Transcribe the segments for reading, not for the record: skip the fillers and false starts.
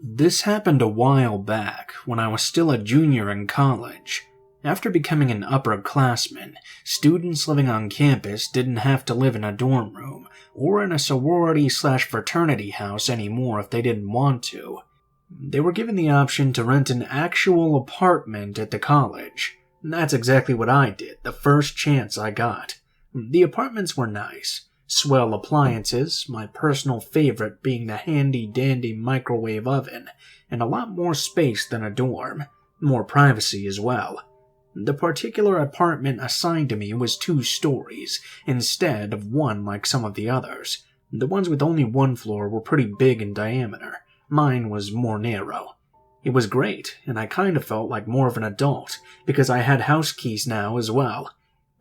This happened a while back when I was still a junior in college. After becoming an upperclassman, students living on campus didn't have to live in a dorm room or in a sorority/fraternity house anymore if they didn't want to. They were given the option to rent an actual apartment at the college. That's exactly what I did the first chance I got. The apartments were nice. Swell appliances, my personal favorite being the handy-dandy microwave oven, and a lot more space than a dorm. More privacy as well. The particular apartment assigned to me was 2 stories, instead of 1 like some of the others. The ones with only 1 floor were pretty big in diameter. Mine was more narrow. It was great, and I kind of felt like more of an adult, because I had house keys now as well.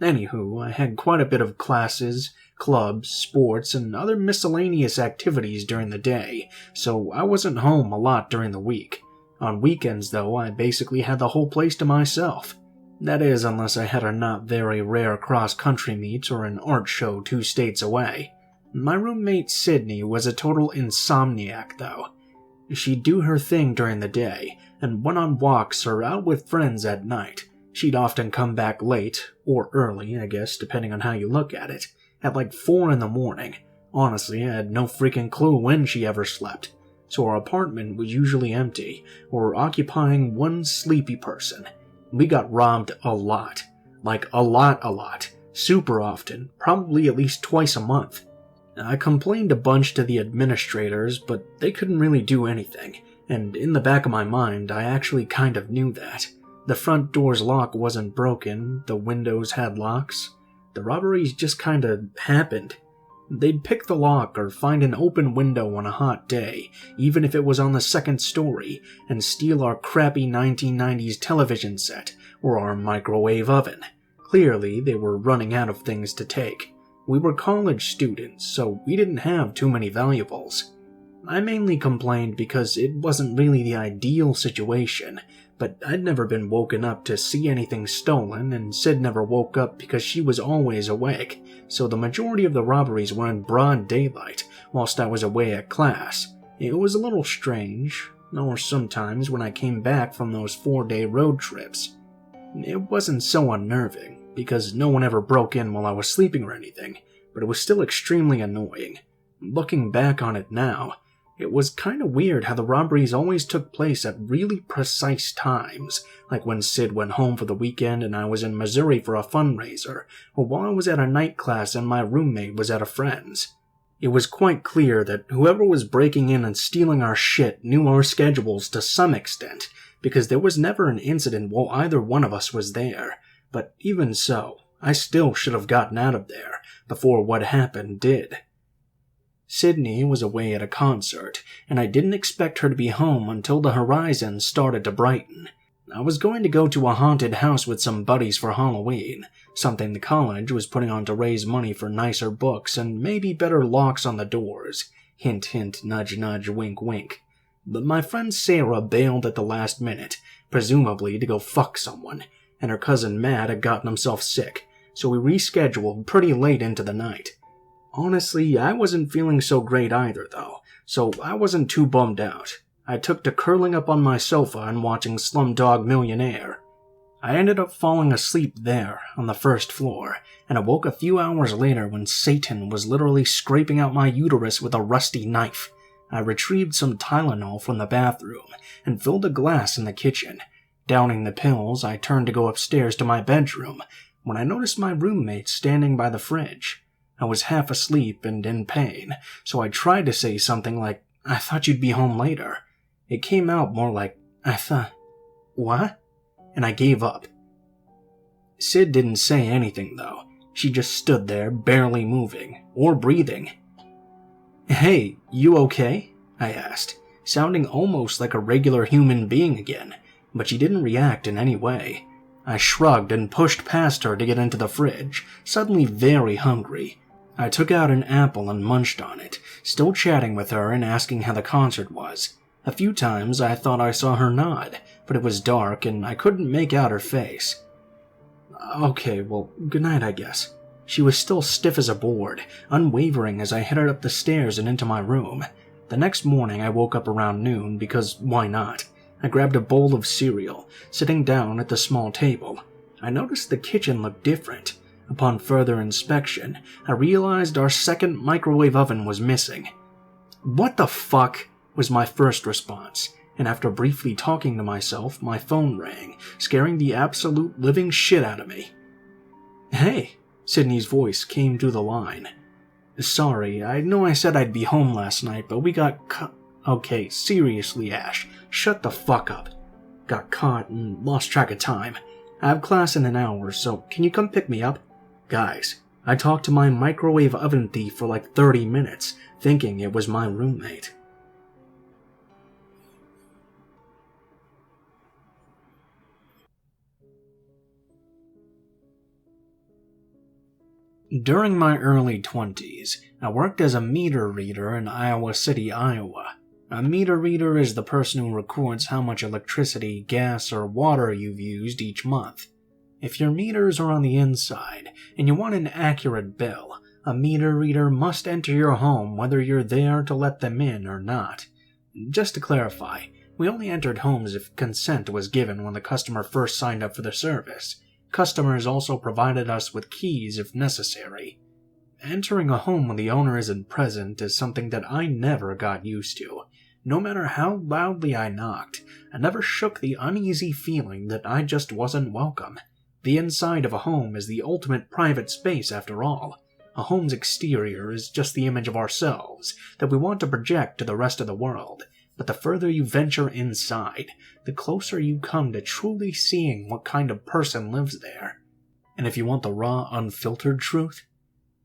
Anywho, I had quite a bit of classes, clubs, sports, and other miscellaneous activities during the day, so I wasn't home a lot during the week. On weekends, though, I basically had the whole place to myself. That is, unless I had a not very rare cross-country meet or an art show 2 states away. My roommate Sydney was a total insomniac, though. She'd do her thing during the day, and went on walks or out with friends at night. She'd often come back late, or early, I guess, depending on how you look at it, at like 4 in the morning. Honestly, I had no freaking clue when she ever slept, so our apartment was usually empty, or occupying 1 sleepy person. We got robbed a lot. Like a lot. Super often, probably at least twice a month. I complained a bunch to the administrators, but they couldn't really do anything, and in the back of my mind, I actually kind of knew that. The front door's lock wasn't broken, the windows had locks. The robberies just kinda happened. They'd pick the lock or find an open window on a hot day, even if it was on the 2nd story, and steal our crappy 1990s television set or our microwave oven. Clearly, they were running out of things to take. We were college students, so we didn't have too many valuables. I mainly complained because it wasn't really the ideal situation, but I'd never been woken up to see anything stolen, and Sid never woke up because she was always awake, so the majority of the robberies were in broad daylight, whilst I was away at class. It was a little strange, or sometimes when I came back from those 4-day road trips. It wasn't so unnerving, because no one ever broke in while I was sleeping or anything, but it was still extremely annoying. Looking back on it now, it was kinda weird how the robberies always took place at really precise times, like when Sid went home for the weekend and I was in Missouri for a fundraiser, or while I was at a night class and my roommate was at a friend's. It was quite clear that whoever was breaking in and stealing our shit knew our schedules to some extent, because there was never an incident while either one of us was there. But even so, I still should have gotten out of there before what happened did. Sydney was away at a concert, and I didn't expect her to be home until the horizon started to brighten. I was going to go to a haunted house with some buddies for Halloween, something the college was putting on to raise money for nicer books and maybe better locks on the doors. Hint, hint, nudge, nudge, wink, wink. But my friend Sarah bailed at the last minute, presumably to go fuck someone, and her cousin Matt had gotten himself sick, so we rescheduled pretty late into the night. Honestly, I wasn't feeling so great either, though, so I wasn't too bummed out. I took to curling up on my sofa and watching Slumdog Millionaire. I ended up falling asleep there, on the 1st floor, and awoke a few hours later when Satan was literally scraping out my uterus with a rusty knife. I retrieved some Tylenol from the bathroom and filled a glass in the kitchen. Downing the pills, I turned to go upstairs to my bedroom when I noticed my roommate standing by the fridge. I was half asleep and in pain, so I tried to say something like, "I thought you'd be home later." It came out more like, "What?" And I gave up. Sid didn't say anything, though. She just stood there, barely moving, or breathing. "Hey, you okay?" I asked, sounding almost like a regular human being again, but she didn't react in any way. I shrugged and pushed past her to get into the fridge, suddenly very hungry. I took out an apple and munched on it, still chatting with her and asking how the concert was. A few times I thought I saw her nod, but it was dark and I couldn't make out her face. "Okay, well, good night, I guess." She was still stiff as a board, unwavering as I headed up the stairs and into my room. The next morning I woke up around noon because why not? I grabbed a bowl of cereal, sitting down at the small table. I noticed the kitchen looked different. Upon further inspection, I realized our second microwave oven was missing. "What the fuck?" was my first response, and after briefly talking to myself, my phone rang, scaring the absolute living shit out of me. "Hey," Sydney's voice came through the line. "Sorry, I know I said I'd be home last night, but we got Okay, seriously, Ash, shut the fuck up. Got caught and lost track of time. I have class in an hour, so can you come pick me up? Guys, I talked to my microwave oven thief for like 30 minutes, thinking it was my roommate." During my early 20s, I worked as a meter reader in Iowa City, Iowa. A meter reader is the person who records how much electricity, gas, or water you've used each month. If your meters are on the inside and you want an accurate bill, a meter reader must enter your home whether you're there to let them in or not. Just to clarify, we only entered homes if consent was given when the customer first signed up for the service. Customers also provided us with keys if necessary. Entering a home when the owner isn't present is something that I never got used to. No matter how loudly I knocked, I never shook the uneasy feeling that I just wasn't welcome. The inside of a home is the ultimate private space after all. A home's exterior is just the image of ourselves that we want to project to the rest of the world. But the further you venture inside, the closer you come to truly seeing what kind of person lives there. And if you want the raw, unfiltered truth,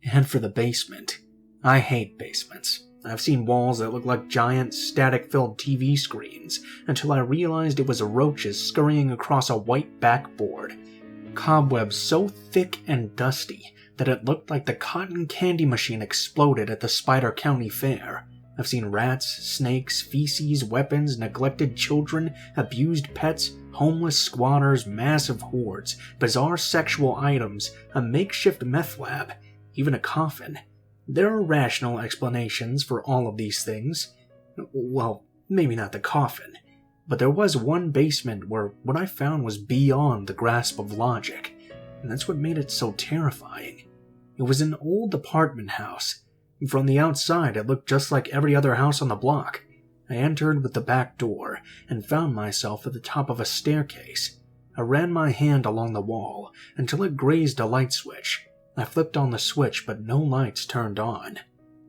head for the basement. I hate basements. I've seen walls that look like giant, static-filled TV screens until I realized it was roaches scurrying across a white backboard. Cobwebs so thick and dusty that it looked like the cotton candy machine exploded at the Spider County Fair. I've seen rats, snakes, feces, weapons, neglected children, abused pets, homeless squatters, massive hoards, bizarre sexual items, a makeshift meth lab, even a coffin. There are rational explanations for all of these things. Well, maybe not the coffin, but there was one basement where what I found was beyond the grasp of logic, and that's what made it so terrifying. It was an old apartment house. From the outside, it looked just like every other house on the block. I entered with the back door and found myself at the top of a staircase. I ran my hand along the wall until it grazed a light switch. I flipped on the switch, but no lights turned on.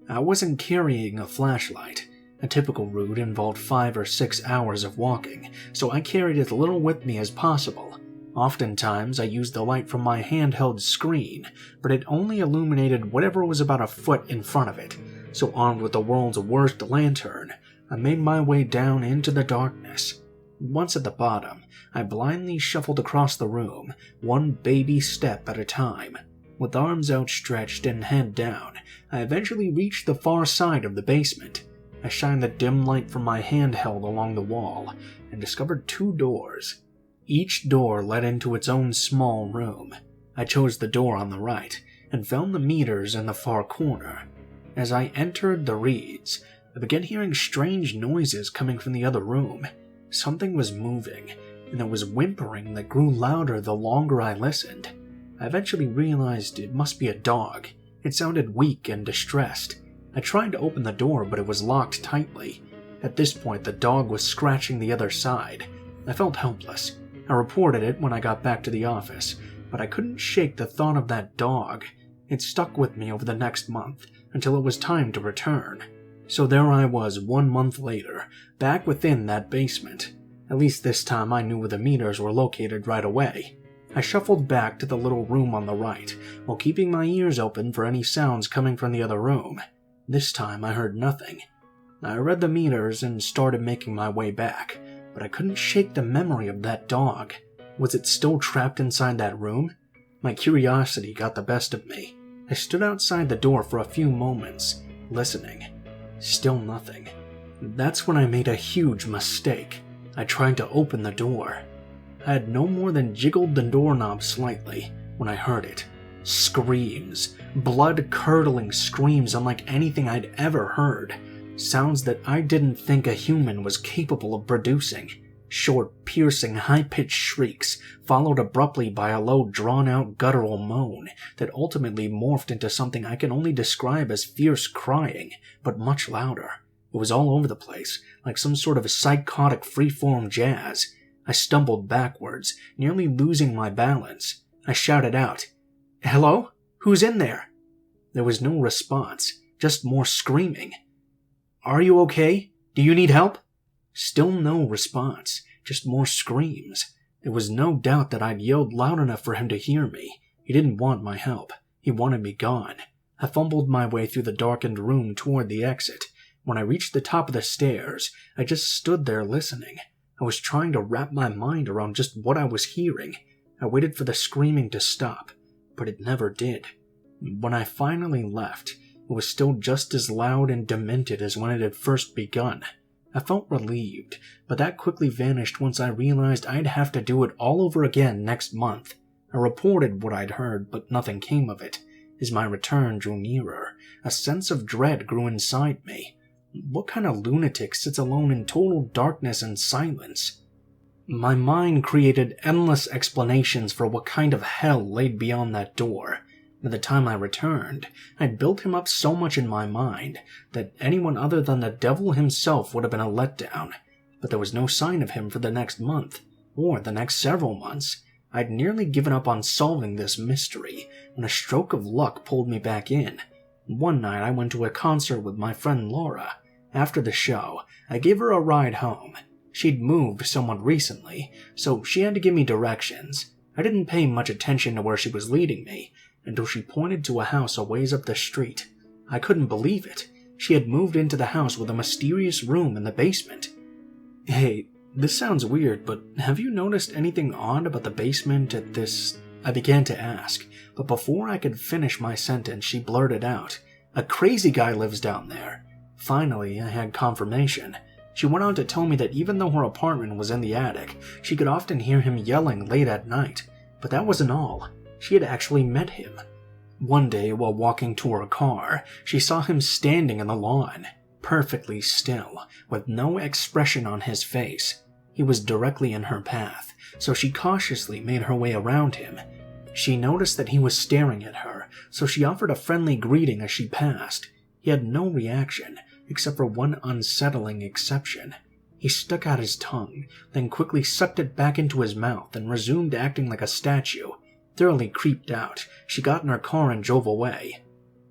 I wasn't carrying a flashlight. A typical route involved 5 or 6 hours of walking, so I carried as little with me as possible. Oftentimes, I used the light from my handheld screen, but it only illuminated whatever was about a foot in front of it, so armed with the world's worst lantern, I made my way down into the darkness. Once at the bottom, I blindly shuffled across the room, one baby step at a time. With arms outstretched and head down, I eventually reached the far side of the basement. I shined the dim light from my handheld along the wall and discovered 2 doors. Each door led into its own small room. I chose the door on the right and found the meters in the far corner. As I entered the reads, I began hearing strange noises coming from the other room. Something was moving, and there was whimpering that grew louder the longer I listened. I eventually realized it must be a dog. It sounded weak and distressed. I tried to open the door, but it was locked tightly. At this point, the dog was scratching the other side. I felt helpless. I reported it when I got back to the office, but I couldn't shake the thought of that dog. It stuck with me over the next month, until it was time to return. So there I was 1 month later, back within that basement. At least this time I knew where the meters were located right away. I shuffled back to the little room on the right, while keeping my ears open for any sounds coming from the other room. This time I heard nothing. I read the meters and started making my way back, but I couldn't shake the memory of that dog. Was it still trapped inside that room? My curiosity got the best of me. I stood outside the door for a few moments, listening. Still nothing. That's when I made a huge mistake. I tried to open the door. I had no more than jiggled the doorknob slightly when I heard it. Screams. Blood-curdling screams unlike anything I'd ever heard. sounds that I didn't think a human was capable of producing. Short, piercing, high-pitched shrieks, followed abruptly by a low, drawn-out guttural moan that ultimately morphed into something I can only describe as fierce crying, but much louder. It was all over the place, like some sort of psychotic free-form jazz. I stumbled backwards, nearly losing my balance. I shouted out, "Hello? Who's in there?" There was no response, just more screaming. "Are you okay? Do you need help?" Still no response, just more screams. There was no doubt that I'd yelled loud enough for him to hear me. He didn't want my help. He wanted me gone. I fumbled my way through the darkened room toward the exit. When I reached the top of the stairs, I just stood there listening. I was trying to wrap my mind around just what I was hearing. I waited for the screaming to stop, but it never did. When I finally left, it was still just as loud and demented as when it had first begun. I felt relieved, but that quickly vanished once I realized I'd have to do it all over again next month. I reported what I'd heard, but nothing came of it. As my return drew nearer, a sense of dread grew inside me. What kind of lunatic sits alone in total darkness and silence? My mind created endless explanations for what kind of hell laid beyond that door. By the time I returned, I'd built him up so much in my mind that anyone other than the devil himself would have been a letdown. But there was no sign of him for the next month, or the next several months. I'd nearly given up on solving this mystery when a stroke of luck pulled me back in. One night I went to a concert with my friend Laura. After the show, I gave her a ride home. She'd moved somewhat recently, so she had to give me directions. I didn't pay much attention to where she was leading me until she pointed to a house a ways up the street. I couldn't believe it. She had moved into the house with a mysterious room in the basement. "Hey, this sounds weird, but have you noticed anything odd about the basement at this..." I began to ask, but before I could finish my sentence, she blurted out, "A crazy guy lives down there." Finally, I had confirmation. She went on to tell me that even though her apartment was in the attic, she could often hear him yelling late at night. But that wasn't all. She had actually met him. One day, while walking to her car, she saw him standing in the lawn, perfectly still, with no expression on his face. He was directly in her path, so she cautiously made her way around him. She noticed that he was staring at her, so she offered a friendly greeting as she passed. He had no reaction, except for one unsettling exception. He stuck out his tongue, then quickly sucked it back into his mouth and resumed acting like a statue. Thoroughly creeped out, she got in her car and drove away.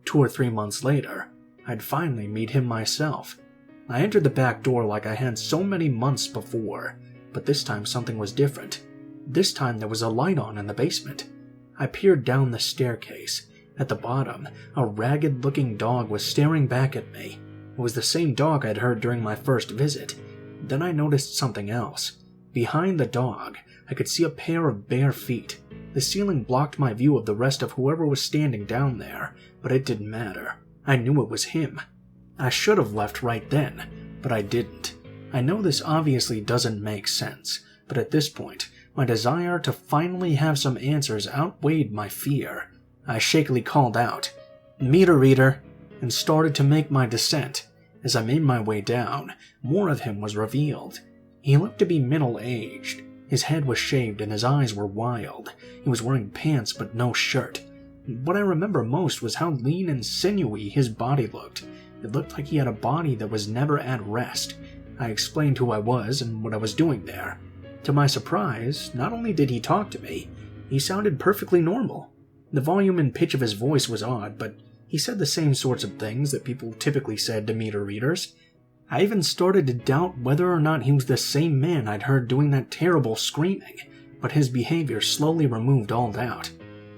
2 or 3 months later, I'd finally meet him myself. I entered the back door like I had so many months before, but this time something was different. This time there was a light on in the basement. I peered down the staircase. At the bottom, a ragged-looking dog was staring back at me. It was the same dog I'd heard during my first visit. Then I noticed something else. Behind the dog, I could see a pair of bare feet. The ceiling blocked my view of the rest of whoever was standing down there, but it didn't matter. I knew it was him. I should have left right then, but I didn't. I know this obviously doesn't make sense, but at this point, my desire to finally have some answers outweighed my fear. I shakily called out, "Meter reader," and started to make my descent. As I made my way down, more of him was revealed. He looked to be middle-aged. His head was shaved and his eyes were wild. He was wearing pants but no shirt. What I remember most was how lean and sinewy his body looked. It looked like he had a body that was never at rest. I explained who I was and what I was doing there. To my surprise, not only did he talk to me, he sounded perfectly normal. The volume and pitch of his voice was odd, but he said the same sorts of things that people typically said to meter readers. I even started to doubt whether or not he was the same man I'd heard doing that terrible screaming, but his behavior slowly removed all doubt.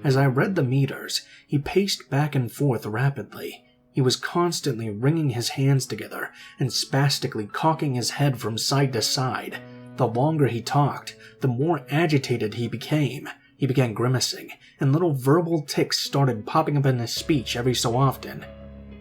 As I read the meters, he paced back and forth rapidly. He was constantly wringing his hands together and spastically cocking his head from side to side. The longer he talked, the more agitated he became. He began grimacing, and little verbal tics started popping up in his speech every so often.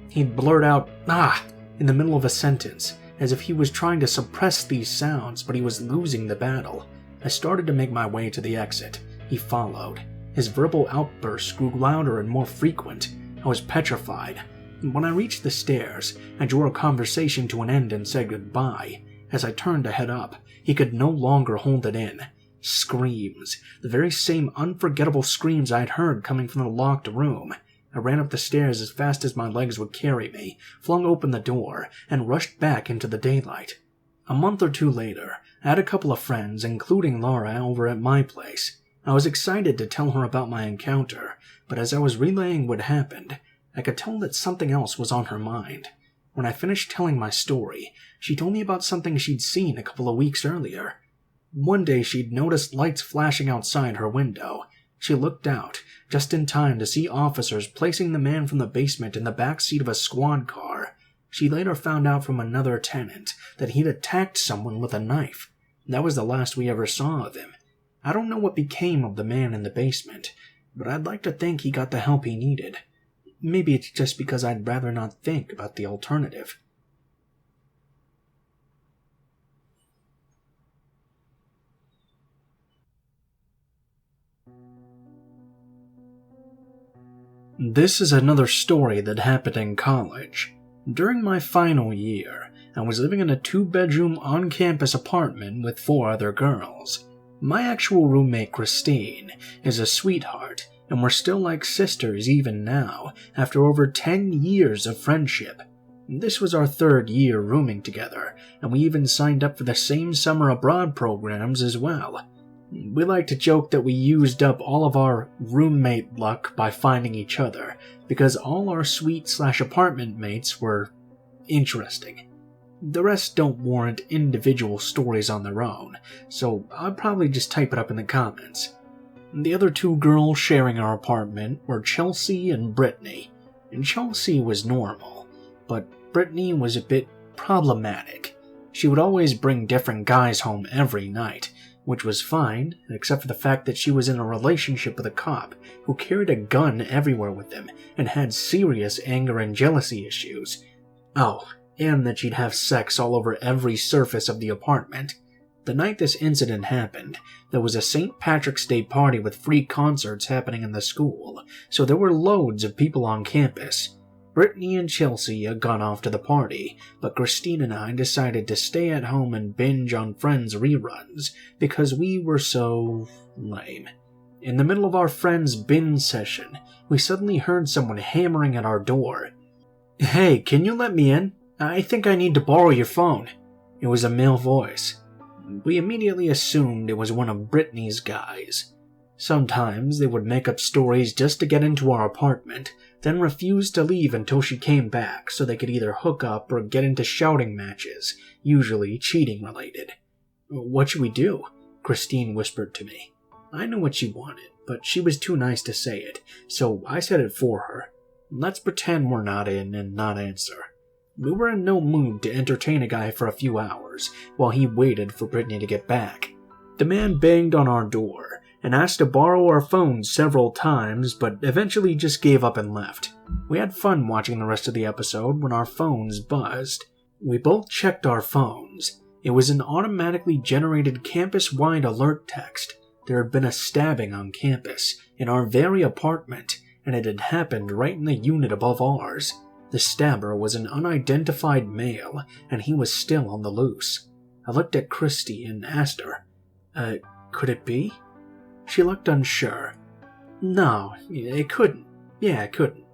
He'd blurt out, "Ah!" in the middle of a sentence, as if he was trying to suppress these sounds, but he was losing the battle. I started to make my way to the exit. He followed. His verbal outbursts grew louder and more frequent. I was petrified. When I reached the stairs, I drew our conversation to an end and said goodbye. As I turned to head up, he could no longer hold it in. Screams. The very same unforgettable screams I'd heard coming from the locked room. I ran up the stairs as fast as my legs would carry me, flung open the door, and rushed back into the daylight. A month or two later, I had a couple of friends, including Laura, over at my place. I was excited to tell her about my encounter, but as I was relaying what happened, I could tell that something else was on her mind. When I finished telling my story, she told me about something she'd seen a couple of weeks earlier. One day she'd noticed lights flashing outside her window. She looked out, just in time to see officers placing the man from the basement in the back seat of a squad car. She later found out from another tenant that he'd attacked someone with a knife. That was the last we ever saw of him. I don't know what became of the man in the basement, but I'd like to think he got the help he needed. Maybe it's just because I'd rather not think about the alternative. This is another story that happened in college. During my final year, I was living in a 2-bedroom on-campus apartment with 4 other girls. My actual roommate, Christine, is a sweetheart, and we're still like sisters even now, after over 10 years of friendship. This was our 3rd year rooming together, and we even signed up for the same summer abroad programs as well. We like to joke that we used up all of our roommate luck by finding each other, because all our suite/apartment mates were interesting. The rest don't warrant individual stories on their own, so I'll probably just type it up in the comments. The other 2 girls sharing our apartment were Chelsea and Brittany. And Chelsea was normal, but Brittany was a bit problematic. She would always bring different guys home every night, which was fine, except for the fact that she was in a relationship with a cop who carried a gun everywhere with him and had serious anger and jealousy issues. Oh, and that she'd have sex all over every surface of the apartment. The night this incident happened, there was a St. Patrick's Day party with free concerts happening in the school, so there were loads of people on campus. Brittany and Chelsea had gone off to the party, but Christine and I decided to stay at home and binge on Friends reruns because we were so lame. In the middle of our Friends binge session, we suddenly heard someone hammering at our door. "Hey, can you let me in? I think I need to borrow your phone." It was a male voice. We immediately assumed it was one of Brittany's guys. Sometimes they would make up stories just to get into our apartment, then refuse to leave until she came back so they could either hook up or get into shouting matches, usually cheating related. "What should we do?" Christine whispered to me. I knew what she wanted, but she was too nice to say it, so I said it for her. Let's pretend we're not in and not answer. We were in no mood to entertain a guy for a few hours while he waited for Brittany to get back. The man banged on our door and asked to borrow our phones several times, but eventually just gave up and left. We had fun watching the rest of the episode when our phones buzzed. We both checked our phones. It was an automatically generated campus-wide alert text. There had been a stabbing on campus, in our very apartment, and it had happened right in the unit above ours. The stabber was an unidentified male, and he was still on the loose. I looked at Christy and asked her, could it be? She looked unsure. No, it couldn't. Yeah, it couldn't.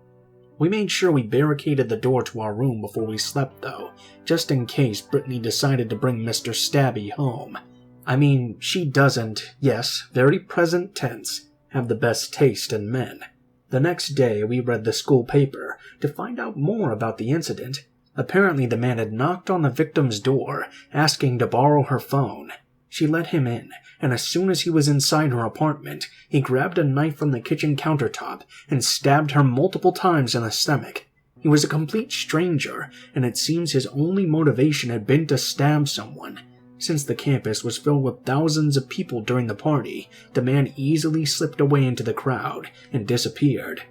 We made sure we barricaded the door to our room before we slept, though, just in case Brittany decided to bring Mr. Stabby home. I mean, she doesn't, yes, very present tense, have the best taste in men. The next day, we read the school paper to find out more about the incident. Apparently, the man had knocked on the victim's door, asking to borrow her phone. She let him in, and as soon as he was inside her apartment, he grabbed a knife from the kitchen countertop and stabbed her multiple times in the stomach. He was a complete stranger, and it seems his only motivation had been to stab someone. Since the campus was filled with thousands of people during the party, the man easily slipped away into the crowd and disappeared.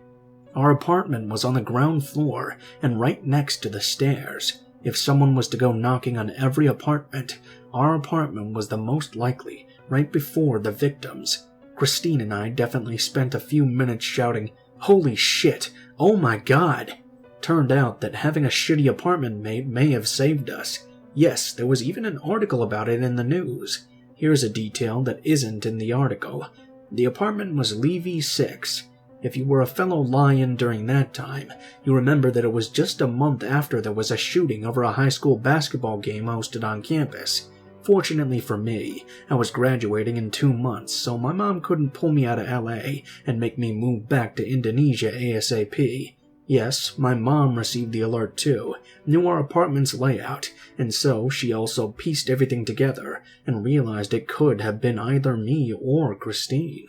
Our apartment was on the ground floor and right next to the stairs. If someone was to go knocking on every apartment, our apartment was the most likely, right before the victims. Christine and I definitely spent a few minutes shouting, "Holy shit! Oh my god!" Turned out that having a shitty apartment mate may have saved us. Yes, there was even an article about it in the news. Here's a detail that isn't in the article. The apartment was Levy 6. If you were a fellow lion during that time, you remember that it was just a month after there was a shooting over a high school basketball game hosted on campus. Fortunately for me, I was graduating in 2 months, so my mom couldn't pull me out of LA and make me move back to Indonesia ASAP. Yes, my mom received the alert too, knew our apartment's layout, and so she also pieced everything together and realized it could have been either me or Christine.